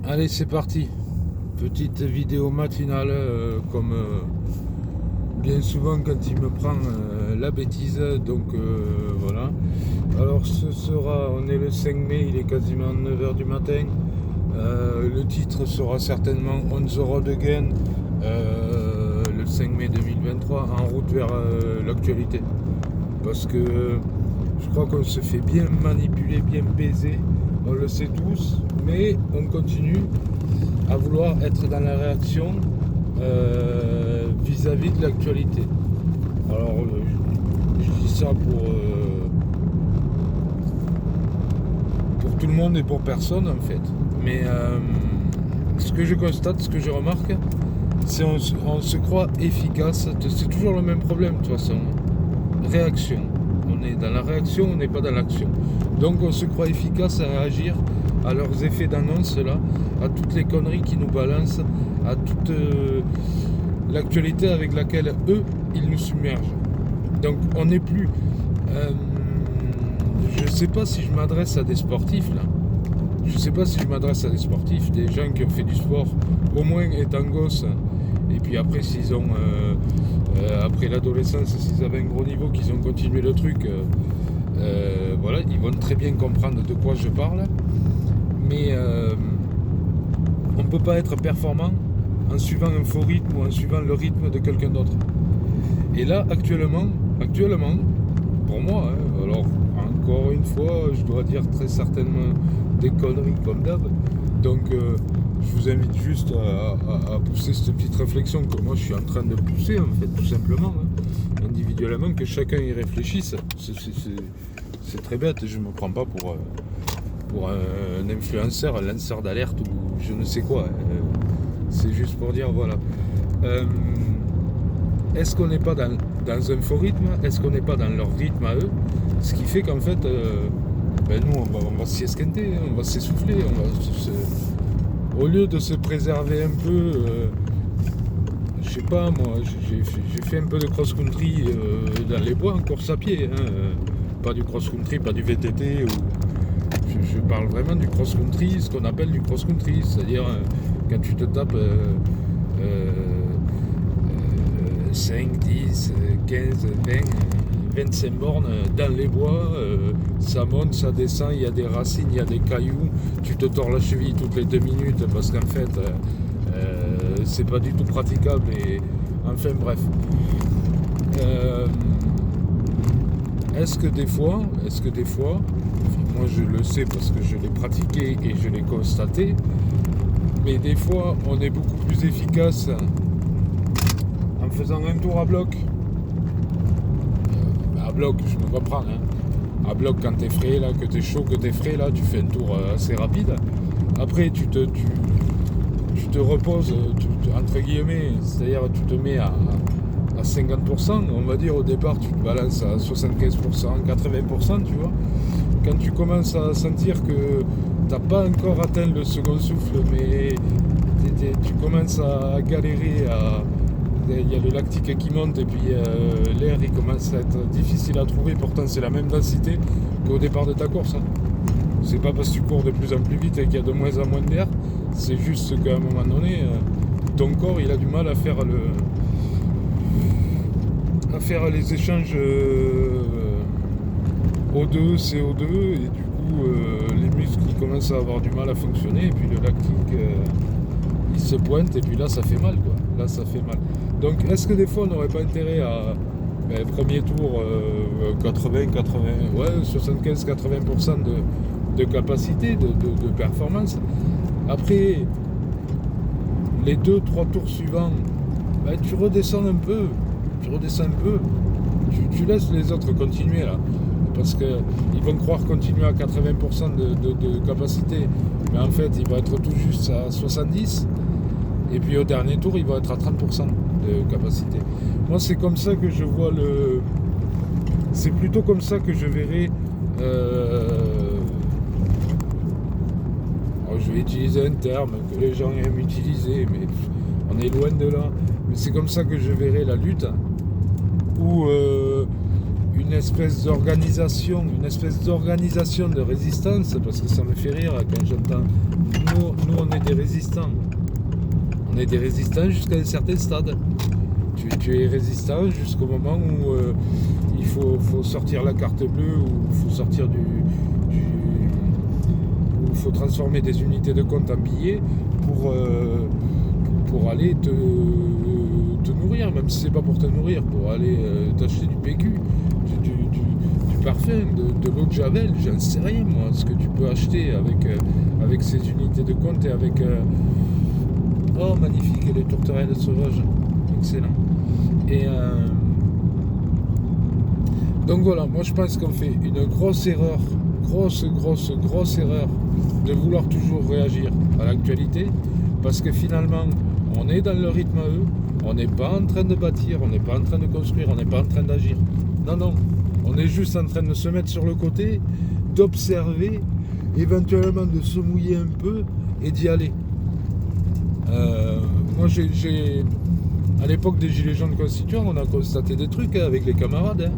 Allez, c'est parti. Petite vidéo matinale, comme bien souvent quand il me prend la bêtise. Donc voilà. Alors on est le 5 mai, il est quasiment 9 h du matin. Le titre sera certainement On the Road Again, le 5 mai 2023, en route vers l'actualité. Parce que je crois qu'on se fait bien manipuler, bien baiser, on le sait tous, mais on continue à vouloir être dans la réaction vis-à-vis de l'actualité. Alors je dis ça pour tout le monde et pour personne en fait. Mais ce que je constate, ce que je remarque, c'est on se croit efficace. C'est toujours le même problème de toute façon. Réaction. On est dans la réaction, on n'est pas dans l'action. Donc on se croit efficace à réagir à leurs effets d'annonce là, à toutes les conneries qu'ils nous balancent, à toute l'actualité avec laquelle eux, ils nous submergent. Donc on n'est plus... je ne sais pas si je m'adresse à des sportifs là. Je ne sais pas si je m'adresse à des sportifs, des gens qui ont fait du sport, au moins étant gosses, et puis après s'ils ont... après l'adolescence, s'ils avaient un gros niveau, qu'ils ont continué le truc, voilà, ils vont très bien comprendre de quoi je parle. Mais on ne peut pas être performant en suivant un faux rythme ou en suivant le rythme de quelqu'un d'autre. Et là, actuellement, pour moi, alors encore une fois, je dois dire très certainement des conneries comme d'hab. Donc je vous invite juste à pousser cette petite réflexion que moi je suis en train de pousser en fait, tout simplement, individuellement, que chacun y réfléchisse. C'est très bête, je ne me prends pas pour un influenceur, un lanceur d'alerte ou je ne sais quoi. C'est juste pour dire, voilà. Est-ce qu'on n'est pas dans un faux rythme? Est-ce qu'on n'est pas dans leur rythme à eux? Ce qui fait qu'en fait, nous, on va s'y esquinter, on va s'essouffler, au lieu de se préserver un peu, je sais pas moi, j'ai fait un peu de cross-country dans les bois en course à pied, pas du cross-country, pas du VTT, je parle vraiment du cross-country, ce qu'on appelle du cross-country, c'est-à-dire quand tu te tapes 5, 10, 15, 20, 25 bornes dans les bois, ça monte, ça descend, il y a des racines, il y a des cailloux, tu te tords la cheville toutes les 2 minutes parce qu'en fait c'est pas du tout praticable et enfin bref. Est-ce que des fois, moi je le sais parce que je l'ai pratiqué et je l'ai constaté, mais des fois on est beaucoup plus efficace en faisant un tour à bloc. À bloc, je me comprends, à bloc quand t'es frais là, que t'es chaud, que t'es frais là, tu fais un tour assez rapide. Après tu te reposes, entre guillemets, c'est-à-dire tu te mets à 50%, on va dire au départ tu te balances à 75%, 80%, tu vois. Quand tu commences à sentir que t'as pas encore atteint le second souffle, mais tu commences à galérer, il y a le lactique qui monte et puis l'air il commence à être difficile à trouver, pourtant c'est la même densité qu'au départ de ta course. C'est pas parce que tu cours de plus en plus vite et qu'il y a de moins en moins d'air, c'est juste qu'à un moment donné, ton corps il a du mal à faire les échanges O2, CO2 et du coup les muscles ils commencent à avoir du mal à fonctionner et puis le lactique il se pointe et puis là ça fait mal quoi. Là ça fait mal. Donc est-ce que des fois on n'aurait pas intérêt à premier tour 75-80% de capacité, de performance. Après les 2-3 tours suivants, tu redescends un peu. Tu laisses les autres continuer là. Parce qu'ils vont croire continuer à 80% de capacité. Mais en fait, il va être tout juste à 70%. Et puis au dernier tour, il va être à 30% de capacité. Moi, c'est comme ça que je vois c'est plutôt comme ça que je verrai... je vais utiliser un terme que les gens aiment utiliser, mais on est loin de là. Mais c'est comme ça que je verrai la lutte, où une espèce d'organisation de résistance, parce que ça me fait rire quand j'entends nous on est des résistants. On est des résistants jusqu'à un certain stade. Tu es résistant jusqu'au moment où il faut sortir la carte bleue, ou il faut sortir où il faut transformer des unités de compte en billets pour aller te nourrir, même si c'est pas pour te nourrir, pour aller t'acheter du PQ, du parfum, de l'eau de Javel, j'en sais rien moi, ce que tu peux acheter avec ces unités de compte et avec... Oh magnifique, les tourterelles sauvages, excellent. Et donc voilà, moi je pense qu'on fait une grosse erreur, grosse erreur de vouloir toujours réagir à l'actualité, parce que finalement on est dans le rythme à eux, on n'est pas en train de bâtir, on n'est pas en train de construire, on n'est pas en train d'agir. Non, on est juste en train de se mettre sur le côté, d'observer, éventuellement de se mouiller un peu et d'y aller. Moi j'ai à l'époque des Gilets jaunes constituants, on a constaté des trucs avec les camarades.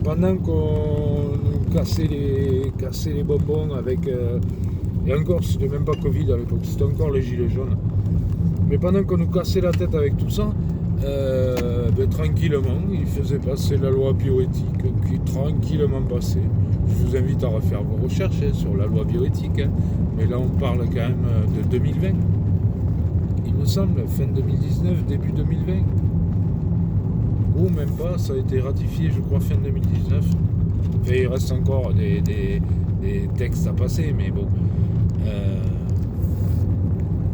Pendant qu'on nous cassait les bonbons avec... et encore, c'était même pas Covid à l'époque, c'était encore les Gilets jaunes. Mais pendant qu'on nous cassait la tête avec tout ça, tranquillement, ils faisaient passer la loi bioéthique, qui tranquillement passait. Je vous invite à refaire vos recherches sur la loi bioéthique. Mais là, on parle quand même de 2020. Il me semble, fin 2019, début 2020. Ou même pas, ça a été ratifié, je crois, fin 2019. Et il reste encore des textes à passer, mais bon.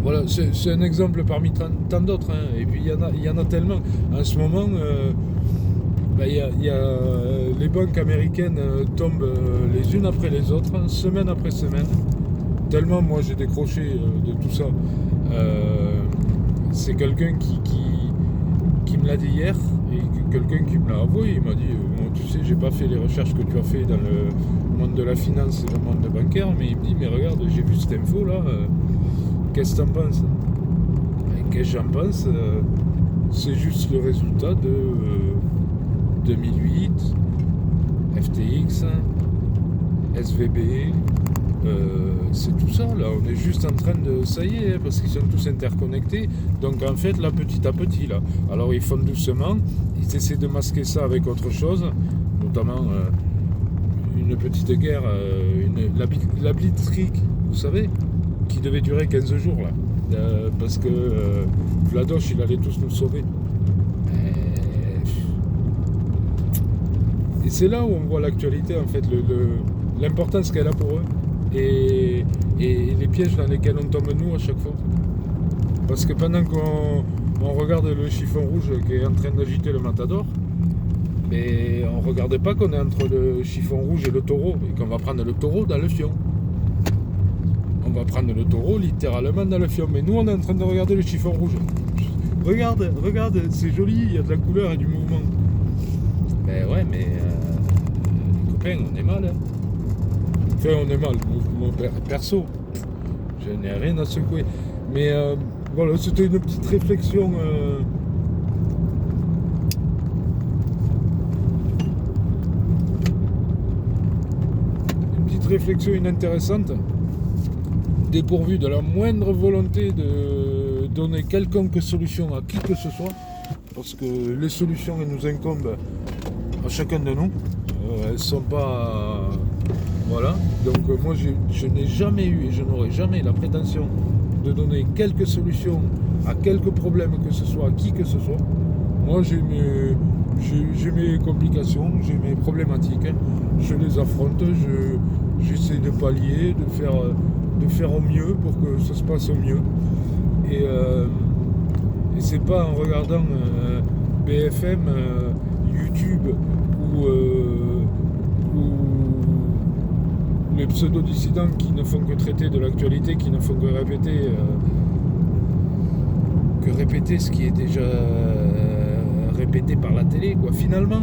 Voilà, c'est un exemple parmi tant d'autres. Hein. Et puis, il y en a tellement. En ce moment, les banques américaines tombent les unes après les autres, semaine après semaine. Tellement, moi, j'ai décroché de tout ça. C'est quelqu'un qui me l'a dit hier, et quelqu'un qui me l'a avoué. Il m'a dit tu sais, j'ai pas fait les recherches que tu as fait dans le monde de la finance et le monde bancaire, mais il me dit, mais regarde, j'ai vu cette info là, qu'est-ce que t'en penses? Et qu'est-ce que j'en pense? C'est juste le résultat de 2008, FTX, SVB, c'est tout ça là, on est juste en train de, ça y est, parce qu'ils sont tous interconnectés, donc en fait là, petit à petit là, alors ils font doucement, ils essaient de masquer ça avec autre chose, notamment une petite guerre, la Blitzkrieg, vous savez, qui devait durer 15 jours là, parce que Vladoche il allait tous nous sauver. Et c'est là où on voit l'actualité en fait, l'importance qu'elle a pour eux. Et les pièges dans lesquels on tombe nous à chaque fois. Parce que pendant qu'on regarde le chiffon rouge qui est en train d'agiter le matador, mais on ne regarde pas qu'on est entre le chiffon rouge et le taureau, et qu'on va prendre le taureau dans le fion. On va prendre le taureau littéralement dans le fion, mais nous on est en train de regarder le chiffon rouge. Regarde, c'est joli, il y a de la couleur et du mouvement. Ben ouais, mais copains, on est mal. Hein. Enfin, on est mal, mon perso, je n'ai rien à secouer. Mais voilà, c'était une petite réflexion. Une petite réflexion inintéressante, dépourvue de la moindre volonté de donner quelconque solution à qui que ce soit, parce que les solutions, elles nous incombent à chacun de nous. Elles ne sont pas... Voilà, donc moi je n'ai jamais eu et je n'aurai jamais la prétention de donner quelques solutions à quelques problèmes que ce soit, à qui que ce soit. Moi j'ai mes complications, j'ai mes problématiques, je les affronte, j'essaie de pallier, de faire au mieux pour que ça se passe au mieux. Et c'est pas en regardant BFM, YouTube ou les pseudo-dissidents qui ne font que traiter de l'actualité, qui ne font que répéter ce qui est déjà répété par la télé, quoi. Finalement,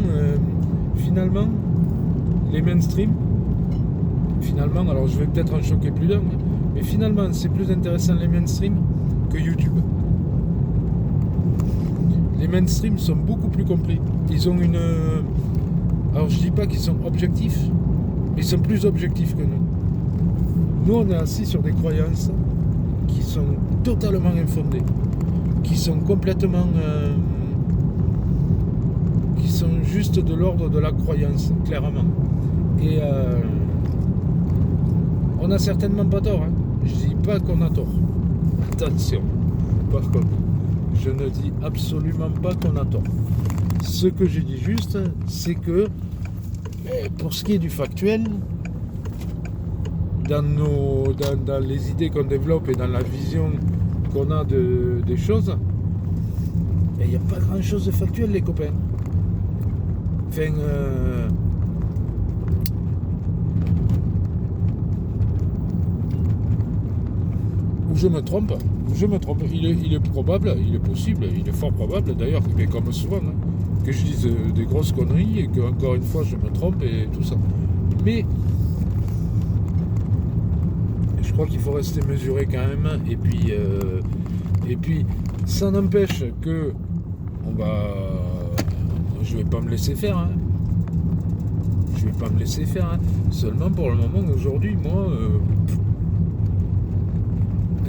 les mainstream, alors je vais peut-être en choquer plus d'un, mais finalement c'est plus intéressant les mainstream que YouTube. Les mainstream sont beaucoup plus complets. Ils ont une... Alors je dis pas qu'ils sont objectifs, ils sont plus objectifs que nous. Nous, on est assis sur des croyances qui sont totalement infondées, qui sont complètement... qui sont juste de l'ordre de la croyance, clairement. Et on n'a certainement pas tort. Hein. Je dis pas qu'on a tort. Attention. Par contre, je ne dis absolument pas qu'on a tort. Ce que je dis juste, c'est que pour ce qui est du factuel, dans les idées qu'on développe et dans la vision qu'on a des choses, il n'y a pas grand chose de factuel, les copains. Enfin, ou je me trompe, il est probable, il est possible, il est fort probable d'ailleurs, mais comme souvent, hein, que je dise des grosses conneries et que encore une fois je me trompe et tout ça. Mais je crois qu'il faut rester mesuré quand même, et puis ça n'empêche que je vais pas me laisser faire, hein. Je vais pas me laisser faire, hein. Seulement pour le moment aujourd'hui, moi,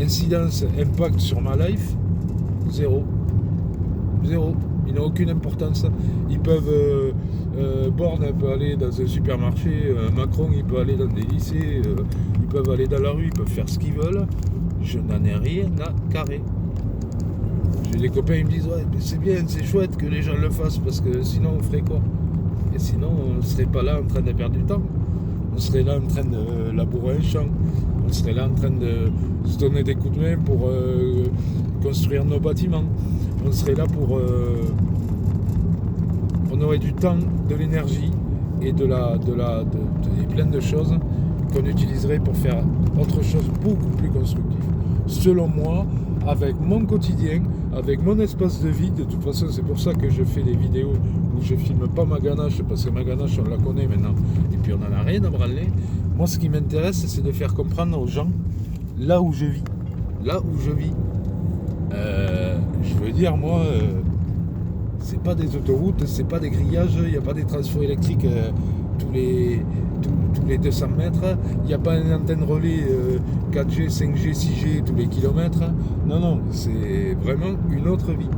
incidence, impact sur ma life, zéro. Il n'a aucune importance. Ils peuvent, Borne peut aller dans un supermarché, Macron il peut aller dans des lycées, ils peuvent aller dans la rue, ils peuvent faire ce qu'ils veulent. Je n'en ai rien à carrer. J'ai des copains qui me disent ouais, mais c'est bien, c'est chouette que les gens le fassent parce que sinon on ferait quoi? Et sinon on ne serait pas là en train de perdre du temps. On serait là en train de labourer un champ. On serait là en train de se donner des coups de main pour construire nos bâtiments. On serait là pour... on aurait du temps, de l'énergie et plein de choses qu'on utiliserait pour faire autre chose beaucoup plus constructif. Selon moi, avec mon quotidien, avec mon espace de vie, de toute façon c'est pour ça que je fais des vidéos où je filme pas ma ganache, parce que ma ganache on la connaît maintenant, et puis on n'en a rien à branler. Moi ce qui m'intéresse c'est de faire comprendre aux gens là où je vis. Je veux dire moi, c'est pas des autoroutes, c'est pas des grillages, il n'y a pas des transferts électriques tous les 200 mètres, il n'y a pas une antenne relais 4G, 5G, 6G tous les kilomètres. Non, c'est vraiment une autre vie.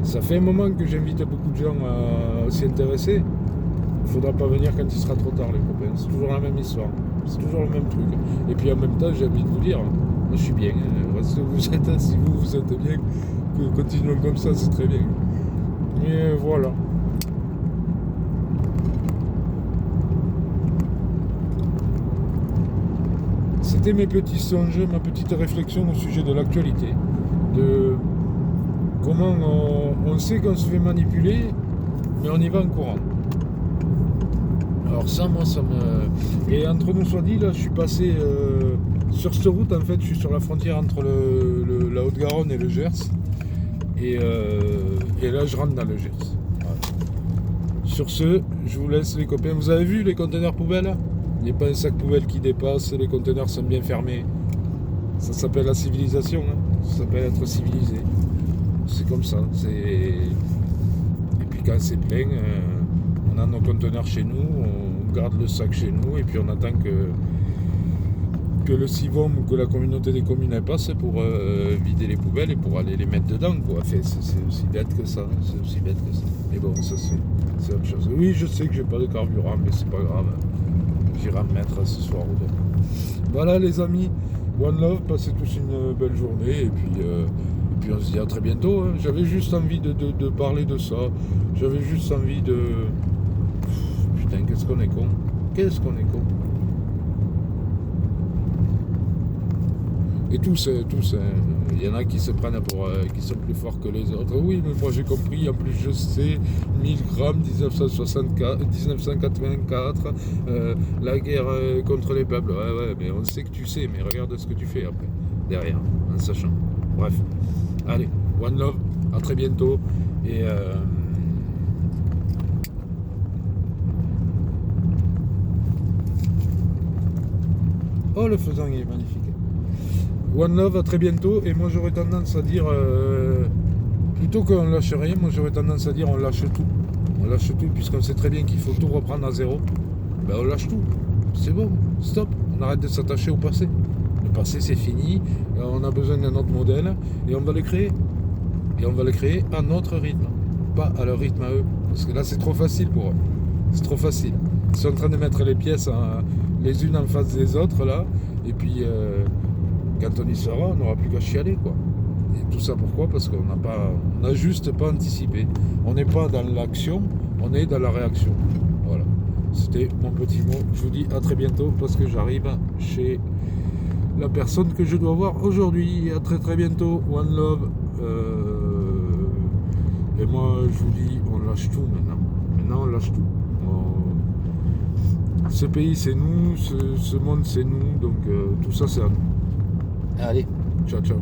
Ça fait un moment que j'invite beaucoup de gens à s'y intéresser. Il ne faudra pas venir quand il sera trop tard, les copains. C'est toujours la même histoire, c'est toujours le même truc. Et puis en même temps, j'ai envie de vous dire, moi je suis bien. Restez où vous êtes, si vous êtes bien, continuons comme ça, c'est très bien. Mais voilà. C'était mes petits songes, ma petite réflexion au sujet de l'actualité, de comment on sait qu'on se fait manipuler, mais on y va en courant. Alors ça, moi, ça me... Et entre nous soit dit, là, je suis passé sur cette route, en fait, je suis sur la frontière entre la Haute-Garonne et le Gers, et là, je rentre dans le Gers. Voilà. Sur ce, je vous laisse les copains. Vous avez vu les conteneurs poubelles ? Il n'y a pas un sac poubelle qui dépasse, les conteneurs sont bien fermés. Ça s'appelle la civilisation, hein. Ça s'appelle être civilisé. C'est comme ça. Et puis quand c'est plein, on a nos conteneurs chez nous, on garde le sac chez nous et puis on attend que le CIVOM ou que la communauté des communes passe pour vider les poubelles et pour aller les mettre dedans, quoi. Enfin, c'est aussi bête que ça. Mais bon, ça c'est autre chose. Oui, je sais que j'ai pas de carburant, mais c'est pas grave. J'irai me mettre ce soir ou demain. Voilà les amis, one love, passez tous une belle journée et puis on se dit à très bientôt. Hein. J'avais juste envie de parler de ça. J'avais juste envie de... Putain, qu'est-ce qu'on est con. Et tous, il y en a qui se prennent pour... qui sont plus forts que les autres. Oui, mais moi j'ai compris, en plus je sais, 1000 grammes, 1984, la guerre contre les peuples. Ouais, mais on sait que tu sais, mais regarde ce que tu fais après, derrière, en sachant. Bref, allez, one love, à très bientôt, et... Oh, le faisan il est magnifique. One love, à très bientôt. Et moi j'aurais tendance à dire, plutôt qu'on lâche rien, moi j'aurais tendance à dire on lâche tout. On lâche tout puisqu'on sait très bien qu'il faut tout reprendre à zéro. Ben on lâche tout. c'est bon, stop, on arrête de s'attacher au passé. Le passé c'est fini, on a besoin d'un autre modèle et on va le créer. Et on va le créer à notre rythme, pas à leur rythme à eux. Parce que là c'est trop facile pour eux. C'est trop facile. Ils sont en train de mettre les pièces les unes en face des autres là, et puis quand on y sera, on n'aura plus qu'à chialer quoi. Et tout ça pourquoi? Parce qu'on n'a juste pas anticipé. On n'est pas dans l'action, on est dans la réaction. Voilà. C'était mon petit mot. Je vous dis à très bientôt parce que j'arrive chez la personne que je dois voir aujourd'hui. À très très bientôt. One love. Et moi je vous dis, on lâche tout maintenant. Maintenant on lâche tout. Ce pays c'est nous, ce monde c'est nous, donc tout ça c'est à nous. Allez, ciao ciao.